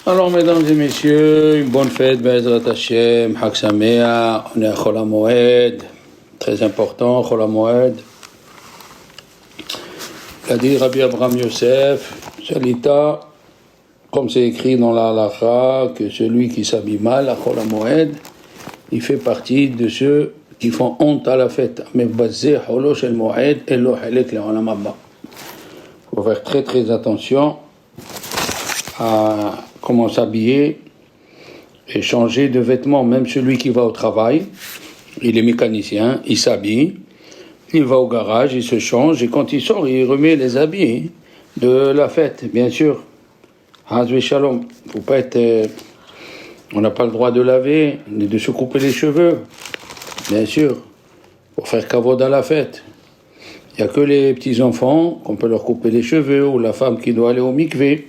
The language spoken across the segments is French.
Alors, mesdames et messieurs, une bonne fête, Be'ezrat Hashem, Chag Sameach, on est à Chol HaMoed, très important, Chol HaMoed. Il a dit Rabbi Abraham Yosef, Shalita, comme c'est écrit dans la Halacha, que celui qui s'habille mal à Chol HaMoed, il fait partie de ceux qui font honte à la fête. Mais Bazeh Holo Shel Moed, Elo Helek Le'olam Haba. Il faut faire très très attention à comment s'habiller et changer de vêtements. Même celui qui va au travail, il est mécanicien, il s'habille, il va au garage, il se change, et quand il sort, il remet les habits de la fête, bien sûr. Hazve Shalom. Faut pas être, on n'a pas le droit de laver, ni de se couper les cheveux, bien sûr, pour faire kavod à la fête. Il n'y a que les petits-enfants qu'on peut leur couper les cheveux, ou la femme qui doit aller au mikvé.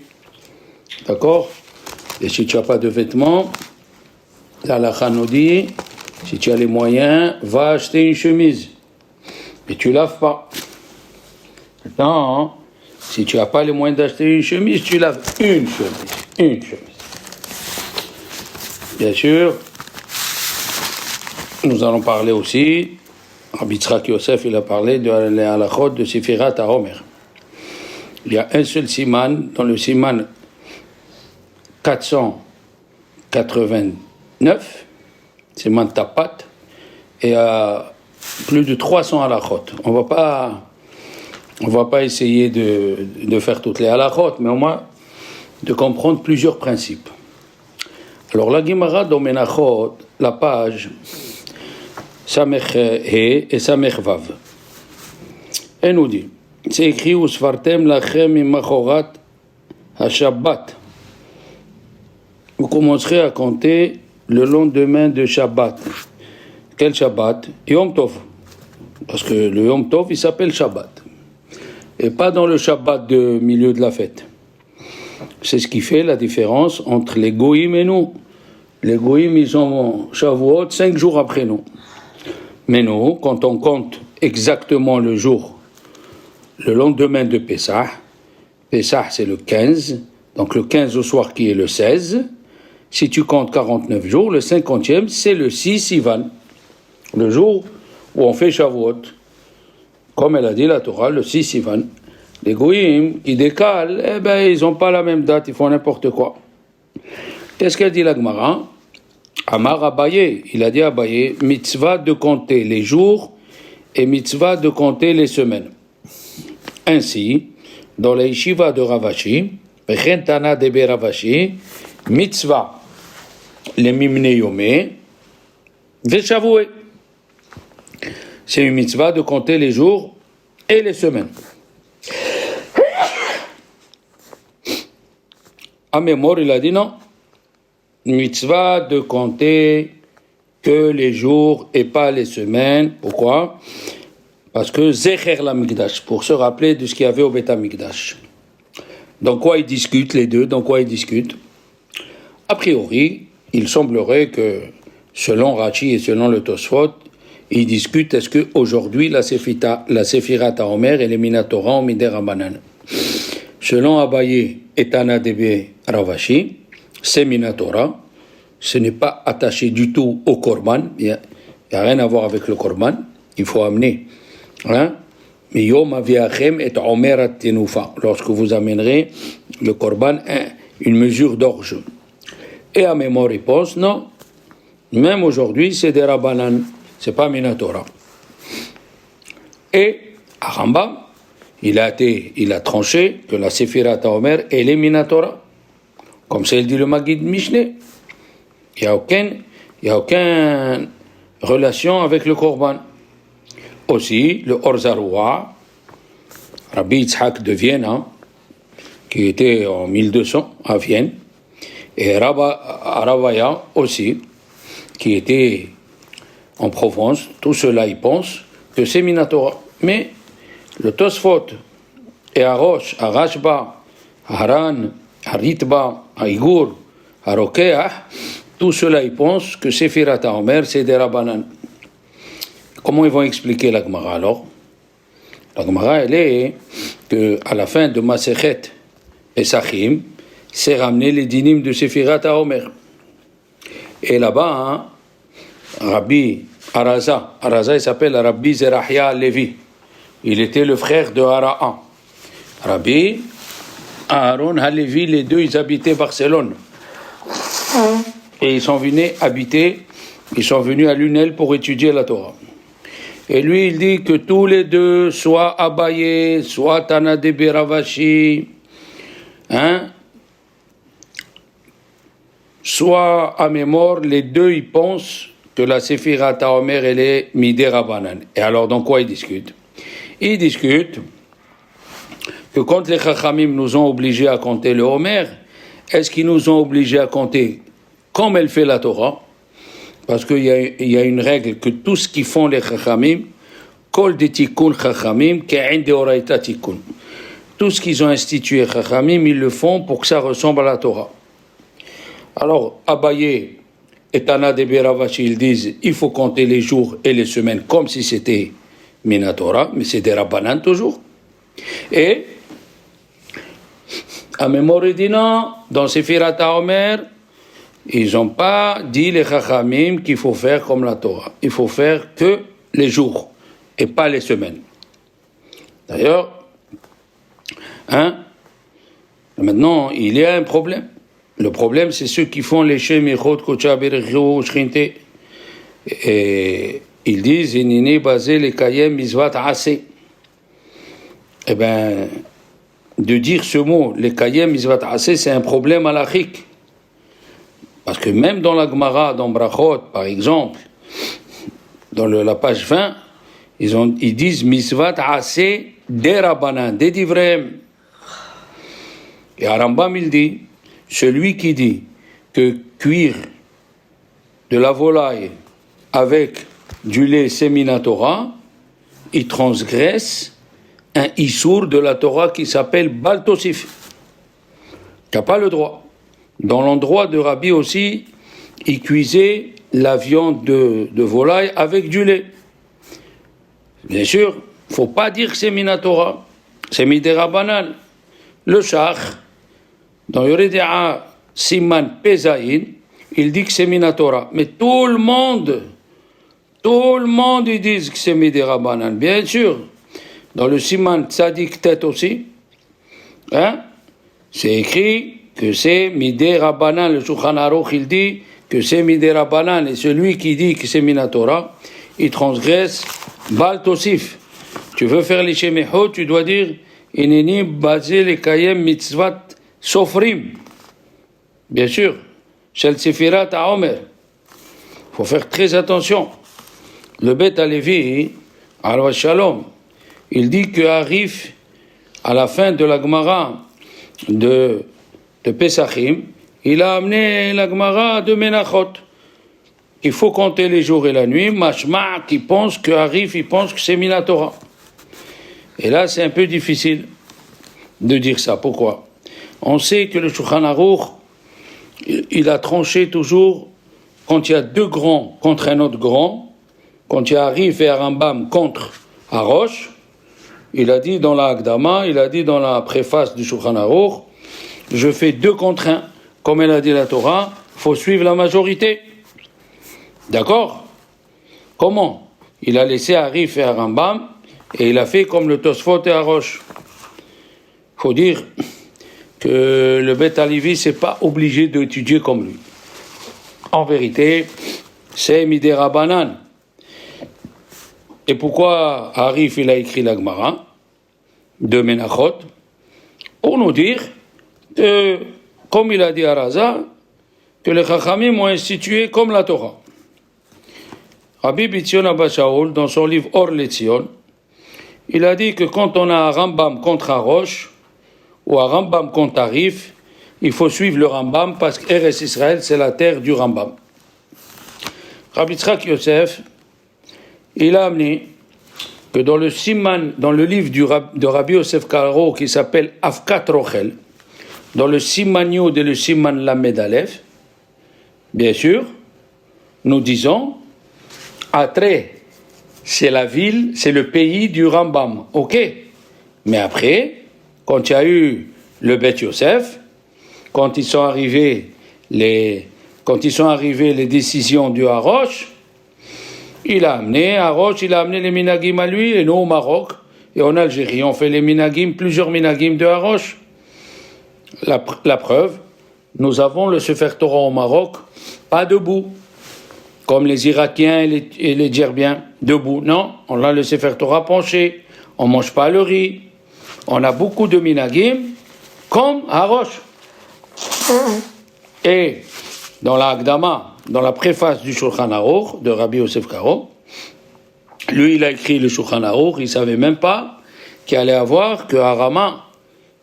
D'accord? Et si tu n'as pas de vêtements, la halakha nous dit, si tu as les moyens, va acheter une chemise. Mais tu ne laves pas. Non, si tu n'as pas les moyens d'acheter une chemise, tu laves une chemise. Une chemise. Bien sûr, nous allons parler aussi, Rabbi Yitzhak Yosef, il a parlé de la halachot de Sefirat HaOmer. Il y a un seul siman, dans le siman 489, c'est Mantapat, et plus de 300 halachot. On va pas essayer de faire toutes les halachot, mais au moins de comprendre plusieurs principes. Alors la Gemara dans Menachot, la page Samech He et Samech Vav, elle nous dit, c'est écrit Usfartem lachem imachorat ha-Shabbat. Vous commencerez à compter le lendemain de Shabbat. Quel Shabbat? Yom Tov. Parce que le Yom Tov, il s'appelle Shabbat. Et pas dans le Shabbat de milieu de la fête. C'est ce qui fait la différence entre les Goïm et nous. Les Goïm, ils ont Shavuot 5 jours après nous. Mais nous, quand on compte exactement le jour, le lendemain de Pessah, Pessah c'est le 15, donc le 15 au soir qui est le 16, si tu comptes 49 jours, le 50e, c'est le 6 Sivan, le jour où on fait Shavuot. Comme elle a dit la Torah, le 6 Sivan. Les Goïm qui décalent, ils n'ont pas la même date, ils font n'importe quoi. Qu'est-ce qu'elle dit la Gemara? Amar Abaye, il a dit Abaye, mitzvah de compter les jours et mitzvah de compter les semaines. Ainsi, dans les yeshiva de Ravashi, Bechentana de Ravashi, mitzvah les mimne yomé, veshavoué. C'est une mitzvah de compter les jours et les semaines. À mémoire, il a dit non. Mitzvah de compter que les jours et pas les semaines. Pourquoi? Parce que Zecher la Mikdash, pour se rappeler de ce qu'il y avait au Beth Amikdash. Dans quoi ils discutent les deux? Dans quoi ils discutent? A priori, il semblerait que, selon Rashi et selon le Tosfot, ils discutent est-ce qu'aujourd'hui la Sefirat HaOmer et les Minatora ont Mider Rabanan. Selon Abaye et Tana Debe Ravashi, c'est Minatora, ce n'est pas attaché du tout au Korban, il n'y a rien à voir avec le Korban, il faut amener. Mais Yom Aviachem et Omer Tenufa, lorsque vous amènerez le Korban, une mesure d'orge. Et à mémoire, il pense, non, même aujourd'hui, c'est des Rabbanan, c'est pas Minatora. Et à Rambam, il a tranché que la Sefirat HaOmer est les Minatora. Comme c'est dit le Maggid Mishneh. Il n'y a aucune relation avec le Korban. Aussi, le Orzaroua, Rabbi Yitzhak de Vienne, qui était en 1200 à Vienne, et Ravaya aussi, qui était en Provence, tout cela ils pensent que c'est Minatora. Mais le Tosfot et Arosh, Arashba, Haran, Haritba, Haïgour, Harokeah, tout cela ils pensent que Sefirat HaOmer c'est des Rabbanan. Comment ils vont expliquer la Gemara alors? La Gemara elle est qu'à la fin de Masechet Pesachim, c'est ramener les dynimes de Sephirat HaOmer. Et là-bas, Rabbi Araza, il s'appelle Rabbi Zerahia Levi. Il était le frère de Haraan. Rabbi Aaron Halevi, les deux, ils habitaient Barcelone. Et ils sont venus à Lunel pour étudier la Torah. Et lui, il dit que tous les deux, soit Abaye, soit Tana de Beravashi, soit Amémor, les deux, ils pensent que la Sephirat HaOmer, elle est Midei Rabbanan. Et alors, dans quoi ils discutent? Ils discutent que quand les Chachamim nous ont obligés à compter le Homer, est-ce qu'ils nous ont obligés à compter comme elle fait la Torah? Parce qu'il y a une règle que tout ce qu'ils font les Chachamim, Kol de Tikkun Chachamim, Ke'in de Oraita Tikkun. Tout ce qu'ils ont institué Chachamim, ils le font pour que ça ressemble à la Torah. Alors, Abaye et Tana de Beravashi, ils disent il faut compter les jours et les semaines comme si c'était Minatora, mais c'est des Rabbanan toujours. Et Amémor dit non, dans Sephirat HaOmer, ils n'ont pas dit les Chachamim qu'il faut faire comme la Torah. Il faut faire que les jours et pas les semaines. D'ailleurs, maintenant, il y a un problème. Le problème, c'est ceux qui font les Shem Echot, Kocha, Berechou, Shrinte. Et ils disent, Inini, basé les Kayem, Mizvat, Assez. Eh bien, de dire ce mot, les Kayem, Mizvat, Assez, c'est un problème halachique. Parce que même dans la Gemara, dans Brachot, par exemple, dans la page 20, ils disent Mizvat, Assez, des Rabbanan, des Divrem. Et Arambam, il dit, celui qui dit que cuire de la volaille avec du lait c'est Minatora, il transgresse un issour de la Torah qui s'appelle Bal Tosif. Tu n'as pas le droit. Dans l'endroit de Rabbi aussi, il cuisait la viande de volaille avec du lait. Bien sûr, il ne faut pas dire que c'est Minatora, c'est Midei Rabbanan. Le Shach, dans Yoredea Siman Pezaïn, il dit que c'est Minatora. Mais tout le monde, ils disent que c'est Midei Rabbanan. Bien sûr, dans le Siman Tzadik Tet aussi, c'est écrit que c'est Midei Rabbanan. Le Shulchan Aruch, il dit que c'est Midei Rabbanan. Et celui qui dit que c'est Minatora, il transgresse Bal Tosif. Tu veux faire les Shemechot, tu dois dire Ineni basé les Kayem Mitzvat Sofrim, bien sûr, Shel Sephirat HaOmer. Il faut faire très attention. Le Bet Alevi, Alva Shalom, il dit qu'arrive à la fin de la Gemara de Pesachim, il a amené la Gemara de Menachot. Il faut compter les jours et la nuit. Mashma qui pense qu'arrive, il pense que c'est Minatora. Et là, c'est un peu difficile de dire ça. Pourquoi? On sait que le Shulchan Aruch, il a tranché toujours quand il y a deux grands contre un autre grand, quand il y a Arif et Rambam contre Arosh, il a dit dans la Hakdama, il a dit dans la préface du Shulchan Aruch, je fais 2 contre 1, comme elle a dit la Torah, il faut suivre la majorité. D'accord? Comment? Il a laissé Arif et Rambam, et il a fait comme le Tosfot et Arosh. Il faut dire que le Bet Alevi, c'est pas obligé d'étudier comme lui. En vérité, c'est Midei Rabbanan. Et pourquoi Arif, il a écrit la Gemara de Menachot? Pour nous dire que, comme il a dit à Raza, que les Chachamim ont institué comme la Torah. Rabbi Bitzion Abba Shaul, dans son livre Or Letzion, il a dit que quand on a un Rambam contre Arosh, ou un Rambam contre Arif, il faut suivre le Rambam parce que Eretz Israël, c'est la terre du Rambam. Rabbi Tzrak Yosef, il a amené que dans le Siman, dans le livre de Rabbi Yosef Karo qui s'appelle Afkat Rochel, dans le Siman Yod et le Siman Lamed Aleph, bien sûr, nous disons, Atre, c'est la ville, c'est le pays du Rambam, ok. Mais après, quand il y a eu le Bet Yosef, quand ils sont arrivés les décisions du Harosh, il a amené les minagim à lui, et nous au Maroc, et en Algérie, on fait les minagim, plusieurs minagim de Harosh. La preuve, nous avons le Sefer Torah au Maroc, pas debout, comme les Irakiens et les Djerbiens, debout. Non, on a le Sefer Torah penché, on mange pas le riz. On a beaucoup de minagim, comme Harosh. Et dans la Hakdama, dans la préface du Shulchan Aruch de Rabbi Yosef Karo, lui, il a écrit le Shulchan Aruch, il savait même pas qu'il allait avoir que Harama,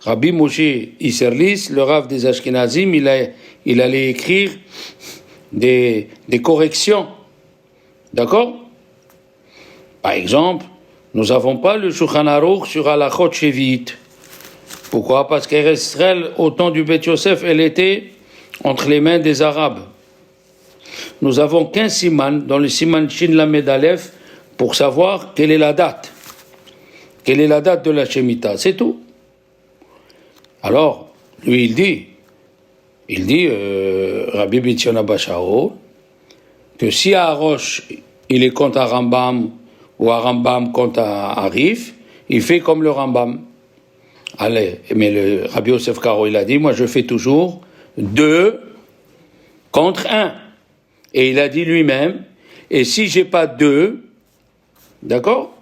Rabbi Moshe Isserlis, le Rav des Ashkenazim, il allait écrire des corrections. D'accord? Par exemple, nous n'avons pas le Shulchan Aruch sur Halachot Shevit. Pourquoi? Parce qu'Eretz Israël, au temps du Beth Yosef, elle était entre les mains des Arabes. Nous avons qu'un siman, dans le siman Shin Lamed Aleph, pour savoir quelle est la date. Quelle est la date de la Shemitah, c'est tout. Alors, lui, il dit, Rabbi Bityon Abba Shaul, que si à Harosh, il est contre Rambam, ou à Rambam contre Arif, il fait comme le Rambam. Allez, mais le Rabbi Yosef Karo, il a dit, moi je fais toujours 2 contre 1. Et il a dit lui-même, et si j'ai pas 2, d'accord?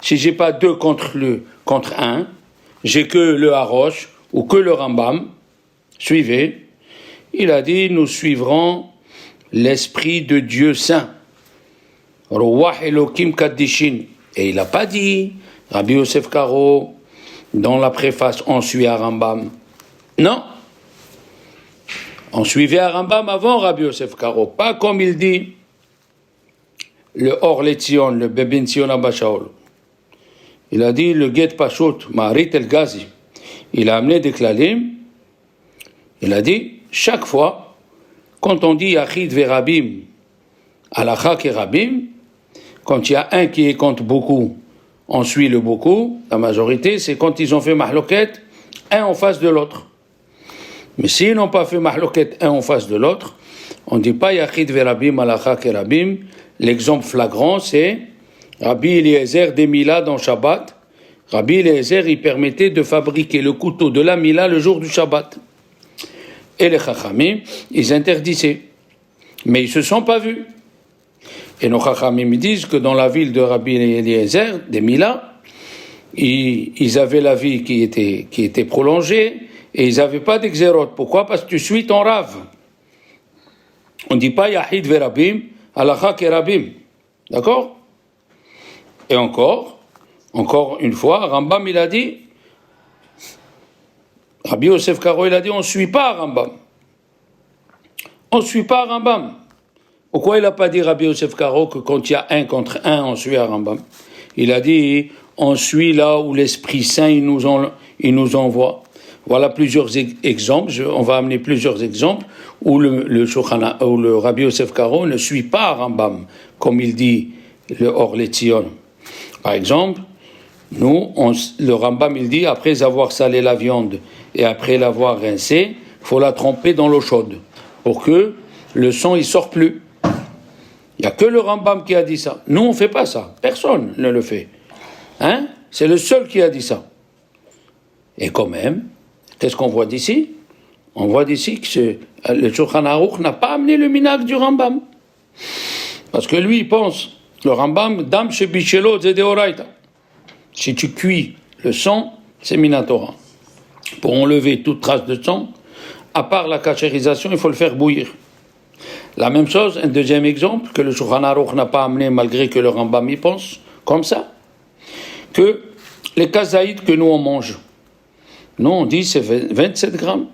Si j'ai pas 2 contre 1, j'ai que le Harosh ou que le Rambam, suivez. Il a dit, nous suivrons l'Esprit de Dieu Saint. Ruach Elokim Kaddishin. Et il n'a pas dit, Rabbi Yosef Karo, dans la préface, on suit à Rambam. Non. On suivait à Rambam avant Rabbi Yosef Karo. Pas comme il dit, le Or Letzion, le Bebin Tzion Abba Shaul. Il a dit, le Get Pashut, Marit El Gazi. Il a amené des klalim. Il a dit, chaque fois, quand on dit Yachid Verabim, Alakha Kerabim, quand il y a un qui est contre beaucoup, on suit le beaucoup, la majorité, c'est quand ils ont fait mahloket, un en face de l'autre. Mais s'ils n'ont pas fait mahloket, un en face de l'autre, on ne dit pas Yachid Verabim, Alakha Kerabim. L'exemple flagrant, c'est Rabbi Eliezer des Mila dans Shabbat. Rabbi Eliezer, il permettait de fabriquer le couteau de la Mila le jour du Shabbat. Et les Chachamim, ils interdisaient. Mais ils ne se sont pas vus. Et nos Chachamim disent que dans la ville de Rabbi Eliezer, des Mila, ils avaient la vie qui était prolongée et ils n'avaient pas d'exérot. Pourquoi? Parce que tu suis ton Rav. On ne dit pas Yahid Verabim, Alakha Kerabim. D'accord? Et encore une fois, Rambam il a dit, Rabbi Yosef Karo il a dit, on ne suit pas Rambam. On ne suit pas Rambam. Pourquoi il n'a pas dit Rabbi Yosef Karo que quand il y a 1 contre 1, on suit à Rambam? Il a dit, on suit là où l'Esprit Saint il nous envoie. Voilà plusieurs exemples, on va amener plusieurs exemples où le Rabbi Yosef Karo ne suit pas Rambam, comme il dit le Or Letzion. Par exemple, le Rambam il dit, après avoir salé la viande et après l'avoir rincée, il faut la tremper dans l'eau chaude pour que le sang il sort plus. Il n'y a que le Rambam qui a dit ça. Nous on ne fait pas ça, personne ne le fait. Hein? C'est le seul qui a dit ça. Et quand même, qu'est-ce qu'on voit d'ici? On voit d'ici que le Shulchan Aruch n'a pas amené le minag du Rambam. Parce que lui, il pense, le Rambam, Dam Shebichelo Zedeoraita. Si tu cuis le sang, c'est Minatora. Pour enlever toute trace de sang, à part la cachérisation, il faut le faire bouillir. La même chose, un deuxième exemple, que le Shulchan Aruch n'a pas amené, malgré que le Rambam y pense, comme ça, que les kazaïd que nous on mange, nous on dit c'est 27 grammes,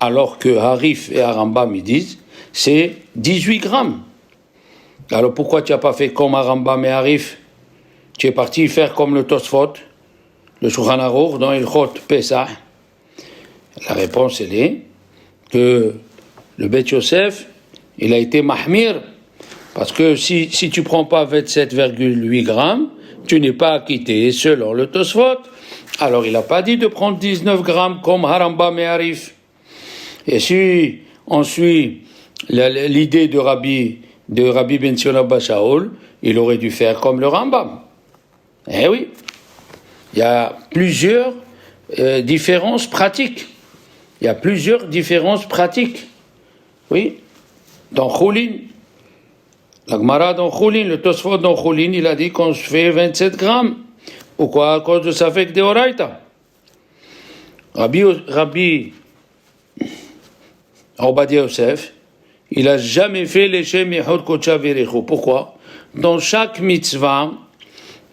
alors que Harif et Rambam ils disent c'est 18 grammes. Alors pourquoi tu n'as pas fait comme Rambam et Harif? Tu es parti faire comme le Tosfot, le Shulchan Aruch dans Ilchot Pesach. La réponse elle est que le Beth Yosef il a été mahmir, parce que si tu ne prends pas 27,8 grammes, tu n'es pas acquitté selon le Tosfot. Alors il n'a pas dit de prendre 19 grammes comme Harambam et Harif. Et si on suit l'idée de Rabbi Ben Zion Abba Shaul, il aurait dû faire comme le Rambam. Eh oui, il y a plusieurs différences pratiques. Il y a plusieurs différences pratiques. Oui, dans Choulin, la Gemara dans Choulin, le Tosfot dans Choulin, il a dit qu'on se fait 27 grammes. Pourquoi? À cause de sa fête de Horaïta. Rabbi Obadia Yosef, il n'a jamais fait les Shem Yehod Kocha Verecho. Pourquoi? Dans chaque mitzvah,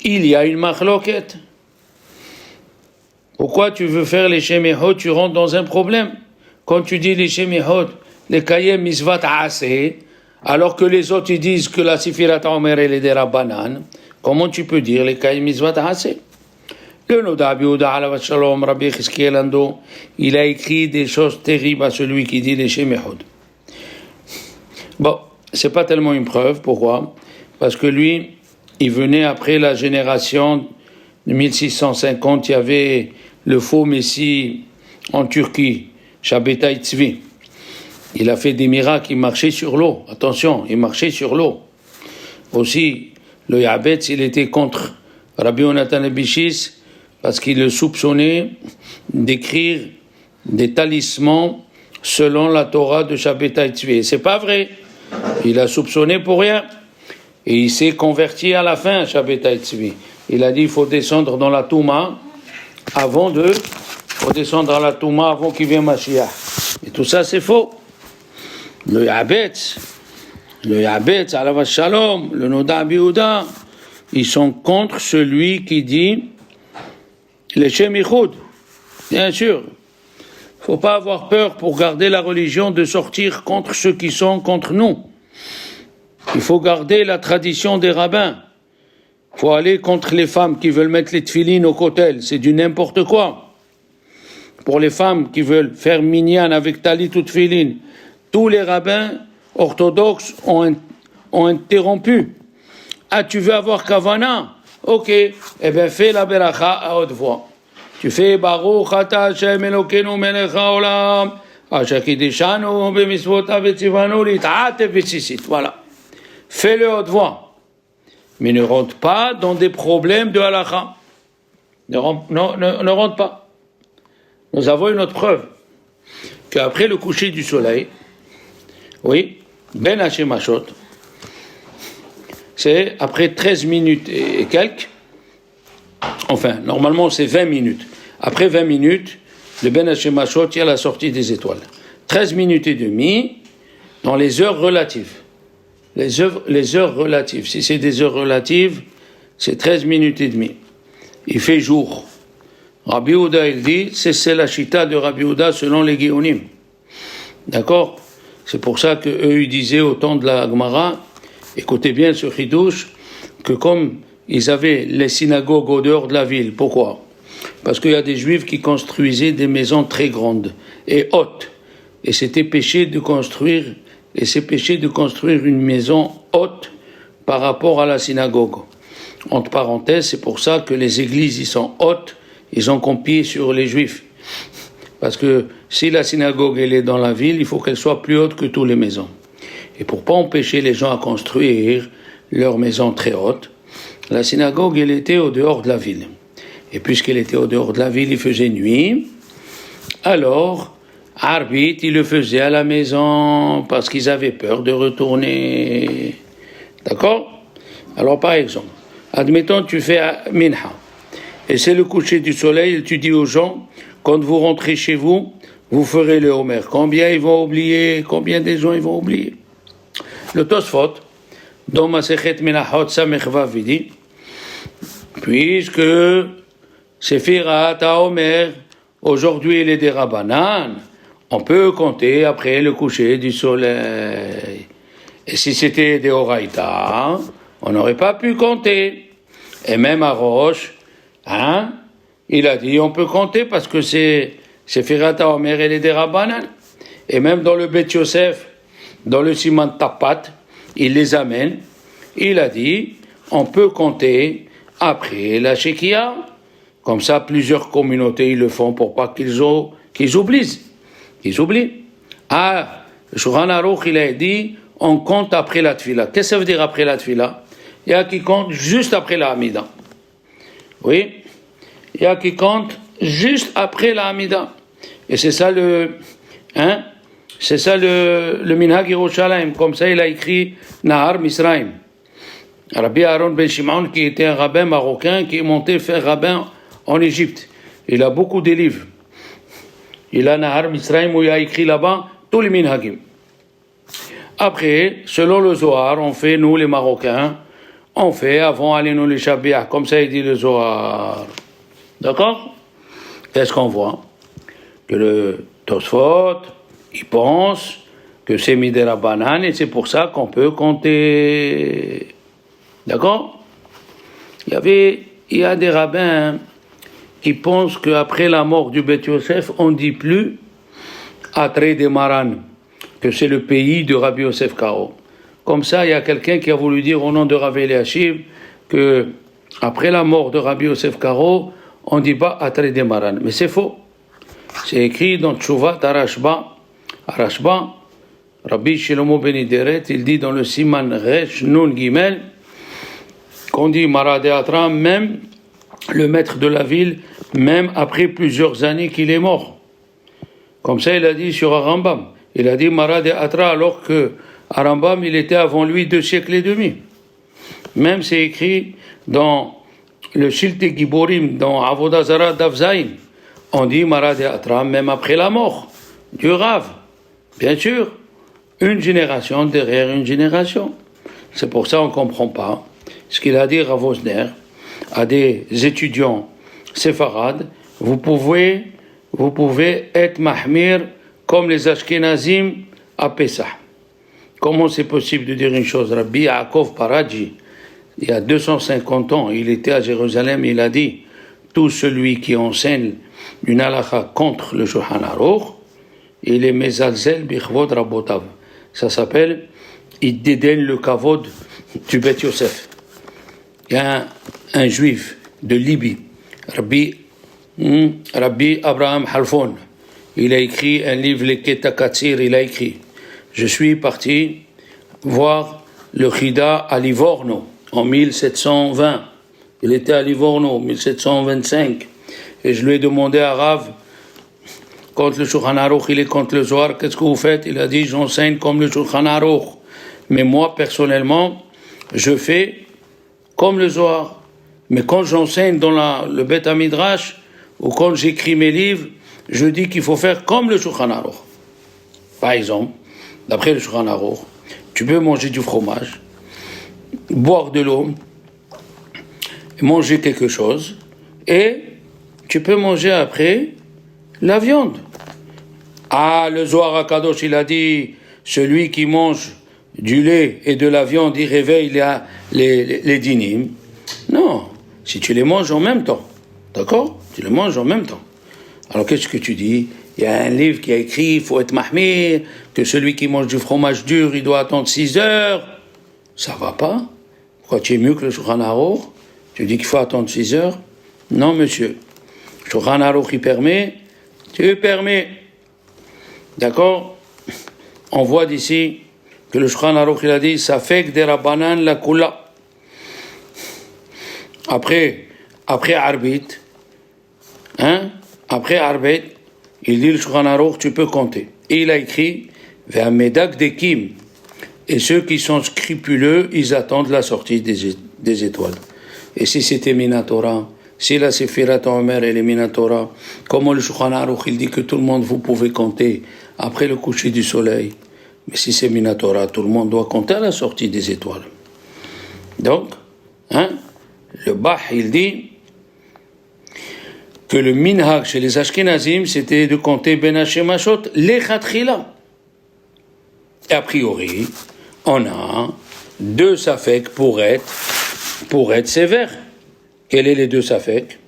il y a une machloket. Pourquoi tu veux faire les Shem Yehod? Tu rentres dans un problème. Quand tu dis les Shem Yehod, les Kayem Mitzvat Aseh, alors que les autres ils disent que la Sifirat Omer elle est des Rabbanan, comment tu peux dire les Kayem Mitzvat Aseh? Le Noda Yehuda Alav Shalom, Rabbi Chizkiel Ando, il a écrit des choses terribles à celui qui dit les Shem Yehod. Bon, c'est pas tellement une preuve. Pourquoi? Parce que lui, il venait après la génération de 1650, il y avait le faux Messie en Turquie, Shabbatai Tzvi. Il a fait des miracles, il marchait sur l'eau. Attention, il marchait sur l'eau. Aussi, le Yabetz, il était contre Rabbi Yonatan Ebishis parce qu'il le soupçonnait d'écrire des talismans selon la Torah de Shabbatai Tzvi. Et c'est pas vrai. Il a soupçonné pour rien. Et il s'est converti à la fin, Shabbatai Tzvi. Il a dit, il faut descendre dans la Touma avant qu'il vienne Mashiach. Et tout ça, c'est faux. Le Yabetz, Alav Shalom, le Noda Yehuda, ils sont contre celui qui dit les Shem Yichud. Bien sûr. Il ne faut pas avoir peur pour garder la religion de sortir contre ceux qui sont contre nous. Il faut garder la tradition des rabbins. Il faut aller contre les femmes qui veulent mettre les tefilines au kotel. C'est du n'importe quoi. Pour les femmes qui veulent faire minyan avec talit ou tefilin, tous les rabbins orthodoxes ont interrompu. Ah, tu veux avoir kavana? Ok, eh bien fais la beracha à haute voix. Tu fais Baruch Ata Hashem Elokeinu Melech HaOlam Asher Kiddushanu B'mitzvotav V'tzivanu L'it'atev V'tzitzit. Voilà. Fais-le à haute voix. Mais ne rentre pas dans des problèmes de halakha. Ne rentre pas. Nous avons une autre preuve. Qu'après le coucher du soleil, oui, Ben Hashemashot, c'est après 13 minutes et quelques, enfin, normalement c'est 20 minutes. Après 20 minutes, le Ben Hashemashot, il y a la sortie des étoiles. 13 minutes et demie dans les heures relatives. Les heures relatives. Si c'est des heures relatives, c'est 13 minutes et demie. Il fait jour. Rabbi Yehuda, il dit, c'est la chita de Rabbi Yehuda selon les Géonim. D'accord? C'est pour ça qu'eux, ils disaient au temps de la Gemara, écoutez bien ce chidouche, que comme ils avaient les synagogues au dehors de la ville. Pourquoi? Parce qu'il y a des juifs qui construisaient des maisons très grandes et hautes. Et c'était péché de construire, une maison haute par rapport à la synagogue. Entre parenthèses, c'est pour ça que les églises, ils sont hautes, ils ont compié sur les juifs. Parce que si la synagogue, elle est dans la ville, il faut qu'elle soit plus haute que toutes les maisons. Et pour pas empêcher les gens à construire leurs maisons très hautes, la synagogue, elle était au dehors de la ville. Et puisqu'elle était au dehors de la ville, il faisait nuit. Alors, Arbit, il le faisait à la maison parce qu'ils avaient peur de retourner. D'accord? Alors, par exemple, admettons, tu fais Minha. Et c'est le coucher du soleil, et tu dis aux gens, quand vous rentrez chez vous, vous ferez le Homer. Combien ils vont oublier? Combien des gens ils vont oublier? Le Tosfot, dans Masechet Menachot Samech Vav, il dit, puisque Sefirat HaOmer, aujourd'hui il est des Rabbanan, on peut compter après le coucher du soleil. Et si c'était des Oraïta, on n'aurait pas pu compter. Et même à Roche, il a dit on peut compter parce que c'est Sefirat HaOmer et les des Rabbanan. Et même dans le Bet Yosef, dans le Siman Tapat, il les amène. Il a dit on peut compter après la Shekia. Comme ça, plusieurs communautés ils le font pour pas qu'ils oublient. Ah, le Shulchan Aruch, il a dit, on compte après la tfila. Qu'est-ce que ça veut dire après la tfila? Il y a qui compte juste après la Hamida. Oui, il y a qui compte juste après la Hamida. Et c'est ça c'est ça le Minhag Yerushalayim. Comme ça, il a écrit Nahar Misraim. Rabbi Aaron Ben Shimon, qui était un rabbin marocain, qui est monté faire rabbin en Égypte. Il a beaucoup de livres. Il a Nahar Misraim où il a écrit là-bas tous les Minhagim. Après, selon le Zohar, on fait, nous les Marocains, on fait avant aller nous les Shabiah, comme ça il dit le Zohar. D'accord? Qu'est-ce qu'on voit? Que le Tosfot, il pense que c'est Midera Banan et c'est pour ça qu'on peut compter. D'accord? Il y a des rabbins qui pensent qu'après la mort du Beth Yosef, on ne dit plus Atre de Maran, que c'est le pays de Rabbi Yosef Karo. Comme ça, il y a quelqu'un qui a voulu dire au nom de Rav Eliashiv que après la mort de Rabbi Yosef Karo, on ne dit pas Atre de Maran. Mais c'est faux. C'est écrit dans Tshuvat Arashba. Arashba, Rabbi Shlomo Ben Ideret, il dit dans le Siman Resh Nun Gimel, qu'on dit Marad Atra, même le maître de la ville, même après plusieurs années qu'il est mort. Comme ça, il a dit sur Arambam. Il a dit Marad Atra, alors que Arambam, il était avant lui 2 siècles et demi. Même c'est écrit dans le Shilte Giborim, dans Avodah Zarah Davzaïn. On dit Marad Atra, même après la mort du Rav. Bien sûr, une génération derrière une génération. C'est pour ça qu'on ne comprend pas ce qu'il a dit Rav Osner à des étudiants séfarades. Vous pouvez être mahmir comme les Ashkenazim à Pessah. Comment c'est possible de dire une chose? Rabbi Yaakov Paradji, il y a 250 ans, il était à Jérusalem, il a dit tout celui qui enseigne une halakha contre le Shulchan Aruch, il est mezalzel bichvod rabotav. Ça s'appelle il dédaigne le kavod du Beth Yosef. Il y a un juif de Libye, Rabbi Abraham Halfon. Il a écrit un livre, les Ketakatsir, il a écrit. Je suis parti voir le Chida à Livorno en 1720. Il était à Livorno en 1725. Et je lui ai demandé à Rav, contre le Shulchan Aruch, il est contre le Zohar, qu'est-ce que vous faites? Il a dit, j'enseigne comme le Shulchan Aruch. Mais moi, personnellement, je fais comme le Zohar. Mais quand j'enseigne dans le Beth Midrash, ou quand j'écris mes livres, je dis qu'il faut faire comme le Shulchan Aruch. Par exemple, d'après le Shulchan Aruch, tu peux manger du fromage, boire de l'eau, manger quelque chose, et tu peux manger après la viande. Ah, le Zohar HaKadosh, il a dit, celui qui mange du lait et de la viande, il réveille les dynim. Non, si tu les manges en même temps, d'accord? Tu les manges en même temps. Alors qu'est-ce que tu dis? Il y a un livre qui a écrit, il faut être mahmir, que celui qui mange du fromage dur, il doit attendre 6 heures. Ça va pas? Pourquoi tu es mieux que le Shulchan Aruch? Tu dis qu'il faut attendre 6 heures? Non, monsieur. Le Shulchan Aruch, il permet, tu permets. D'accord? On voit d'ici que le Shulchan Aruch, il a dit, ça fait que des rabbanan la kula. Après Arbit, après Arbit, il dit le Shulchan Aruch, tu peux compter. Et il a écrit, Ve'amedak dekim. Et ceux qui sont scrupuleux, ils attendent la sortie des étoiles. Et si c'était Minatora, si la Sefirat Omer elle est Minatora, comment le Shulchan Aruch, il dit que tout le monde, vous pouvez compter après le coucher du soleil. Mais si c'est Minatora, tout le monde doit compter à la sortie des étoiles. Donc, le Bach, il dit que le minhag chez les Ashkenazim, c'était de compter Ben Hashemashot lechatchila. Et a priori, on a 2 safek pour être sévère. Quels sont les 2 safek?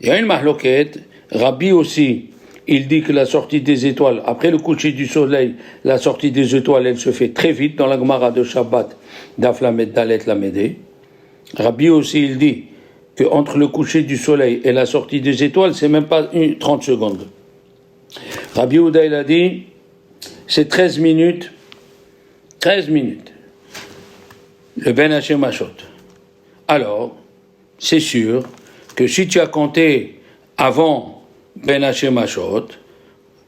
Il y a une mahloket, Rabbi aussi, il dit que la sortie des étoiles, après le coucher du soleil, la sortie des étoiles, elle se fait très vite dans la Gemara de Shabbat, d'Aflamet Dalet Lamédé. Rabbi aussi, il dit que entre le coucher du soleil et la sortie des étoiles, c'est même pas 30 secondes. Rabbi Houda, il a dit c'est 13 minutes. 13 minutes. Le Ben Hashem Hashot. Alors, c'est sûr que si tu as compté avant Ben Hashem Hashot,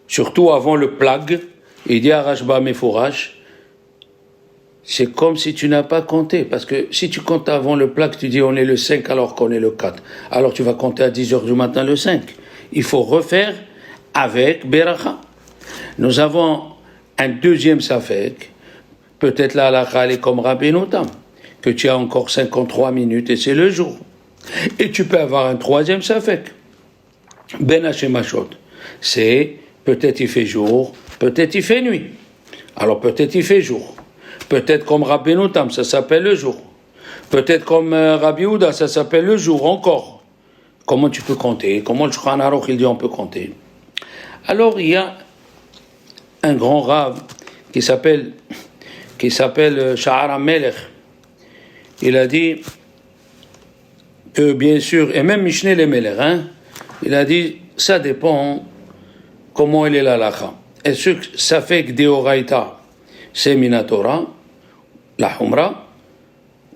surtout avant le plag, il dit à Rashba Mefourash, c'est comme si tu n'as pas compté, parce que si tu comptes avant le plag, tu dis on est le 5 alors qu'on est le 4. Alors tu vas compter à 10h du matin le 5. Il faut refaire avec Beracha. Nous avons un deuxième Safek, peut-être la halakha est comme Rabbeinu Tam, que tu as encore 53 minutes et c'est le jour. Et tu peux avoir un troisième Safek, Ben Hashem Hashot. C'est peut-être il fait jour, peut-être il fait nuit. Alors peut-être il fait jour. Peut-être comme Rabbeinu Tam, ça s'appelle le jour. Peut-être comme Rabbi Houda, ça s'appelle le jour encore. Comment tu peux compter? Comment le Shulchan Aruch il dit on peut compter? Alors il y a un grand rave qui s'appelle Sha'ar HaMelech. Il a dit que bien sûr, et même Mishneh le Melech, il a dit ça dépend comment il est la halakha. Est-ce que ça fait que Deoraita c'est Minatora, la Humra,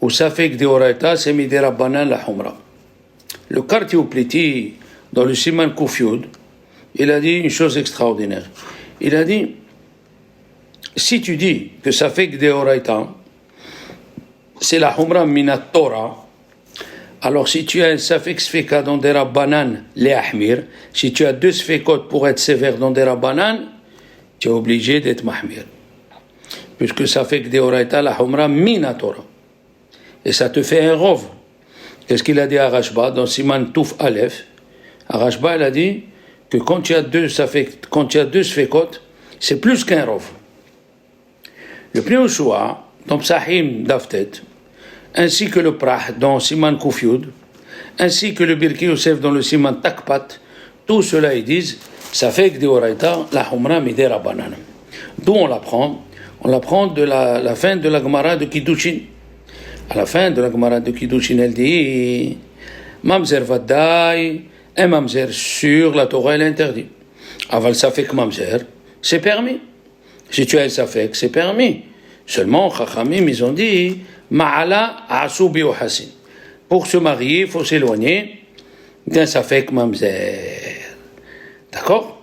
ou ça fait que Deoraita c'est Miderabanan, la Humra. Le quartier Upliti, dans le Siman Kufyud, il a dit une chose extraordinaire. Il a dit, si tu dis que ça fait que Deoraita, c'est la Humra Minatora, alors si tu as un Safek Sfeka dans des Rabbanan, les Ahmir, si tu as deux Sfekot pour être sévère dans des Rabbanan, tu es obligé d'être Mahmir. Puisque ça fait que Deoraita, la Humra Minatora. Et ça te fait un rov. Qu'est-ce qu'il a dit à Rashba dans Siman Touf Aleph? À Rashba, il a dit que quand tu as deux Sfekot, c'est plus qu'un rov. Le Pnei Yehoshua, dans Psahim Daftet, ainsi que le Prah dans Siman Kufyud, ainsi que le Birki Yosef dans le Siman Takpat, tout cela ils disent, ça fait que Deoraita, la Humra Midera Banan. D'où on l'apprend? On l'apprend de la fin de la Gemara de Kiddushin. À la fin de la Gemara de Kiddushin, elle dit Mamzer Vadai, un Mamzer sur la Torah, elle interdit. Aval Safek Mamzer, c'est permis. Si tu as un Safek, c'est permis. Seulement, Chachamim, ils ont dit Ma'ala Asubi ou Hassin. Pour se marier, il faut s'éloigner d'un Safek Mamzer. D'accord?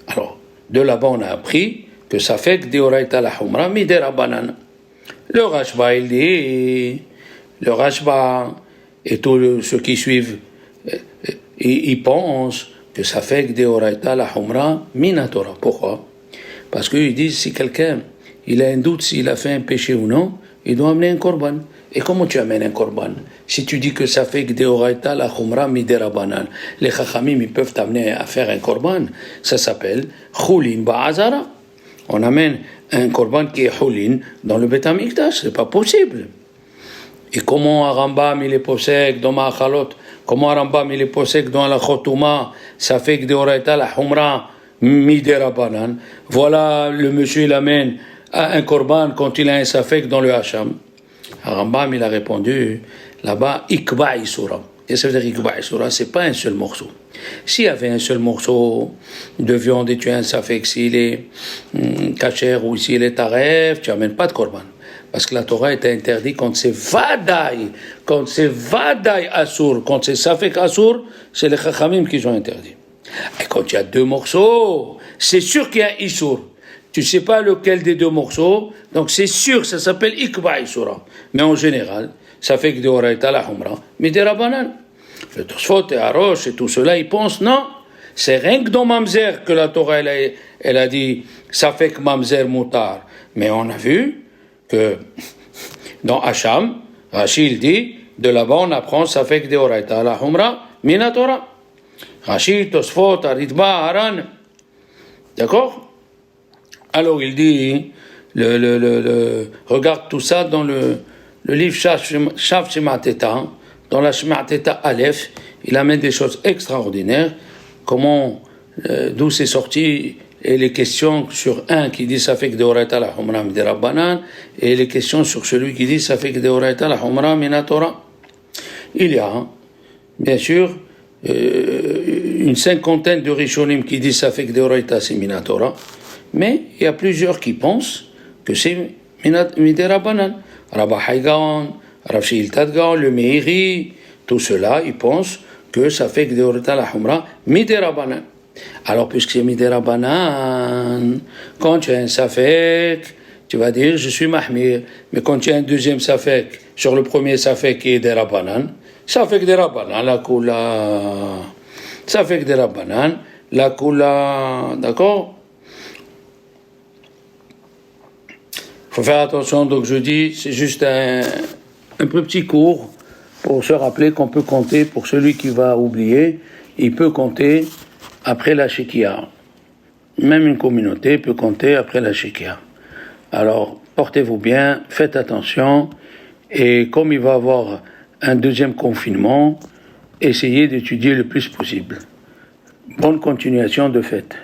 Alors, de là-bas, on a appris que ça fait que Deoraita la Humra Midera Banan. Le Rashba, il dit, le Rashba et tous ceux qui suivent, ils pensent que ça fait que Deoraita la Humra Minatora. Pourquoi? Parce qu'ils disent, si quelqu'un il a un doute s'il a fait un péché ou non, il doit amener un korban. Et comment tu amènes un korban? Si tu dis que ça fait que Deoraita la Humra Midera Banan, les Chachamim ils peuvent t'amener à faire un korban, ça s'appelle Chulin Ba'azara. On amène un korban qui est Chulin dans le Beth Amikdash, c'est pas possible. Et comment Rambam il est possède dans Ma'achalot, comment Rambam il est possède dans la Chotouma, ça fait que Deoraita la Humra Midera Banan. Voilà, le monsieur il amène un korban quand il a un safek dans le Hacham. Rambam il a répondu là-bas Ikba Isura. Et ça veut dire Ikba Isura, c'est pas un seul morceau. S'il y avait un seul morceau de viande et tu as un safek, s'il est kasher ou s'il est taref, tu n'amènes pas de korban. Parce que la Torah est interdite quand c'est vadaï, asur, quand c'est safek asur, c'est les chachamim qui sont interdits. Et quand il y a deux morceaux, c'est sûr qu'il y a un isur. Tu ne sais pas lequel des deux morceaux, donc c'est sûr, ça s'appelle Ikba Isura. Mais en général, ça fait que Deoraita la Humra, mais des Rabbanan. Le Tosfot et Arosh et tout cela, ils pensent, non, c'est rien que dans Mamzer que la Torah, elle a dit, ça fait que Mamzer Moutar. Mais on a vu que dans Hacham, Rachid dit, de là-bas on apprend, ça fait que Deoraita la Humra, Minatora. Rachid, Tosfot, Aritba, Haran. D'accord? Alors il dit, regarde tout ça dans le livre Shav Shemateta, dans la Shemateta Aleph, il amène des choses extraordinaires, d'où c'est sorti, et les questions sur un qui dit ça fait que Deoraita la Humra Midera Banan, et les questions sur celui qui dit ça fait que Deoraita la Humra Minatora. Il y a, bien sûr, une cinquantaine de Rishonim qui disent ça fait que Deoraita c'est Minatora. Mais il y a plusieurs qui pensent que c'est Midé Rabbanan. Rabba Haïgaon, Rav Shiltat Gaon, le Meiri, tout cela, ils pensent que ça fait que Deorata la Humra, Midé Rabbanan. Alors, puisque c'est Midé Rabbanan, quand tu as un Safek, tu vas dire je suis Mahmir. Mais quand tu as un deuxième Safek, sur le premier Safek qui est des Rabbanan, Safek des Rabbanan, la Kula. Safek des Rabbanan, la Kula. D'accord? Il faut faire attention, donc je dis, c'est juste un petit cours pour se rappeler qu'on peut compter, pour celui qui va oublier, il peut compter après la Shekia. Même une communauté peut compter après la Shekia. Alors, portez-vous bien, faites attention, et comme il va y avoir un deuxième confinement, essayez d'étudier le plus possible. Bonne continuation de fête.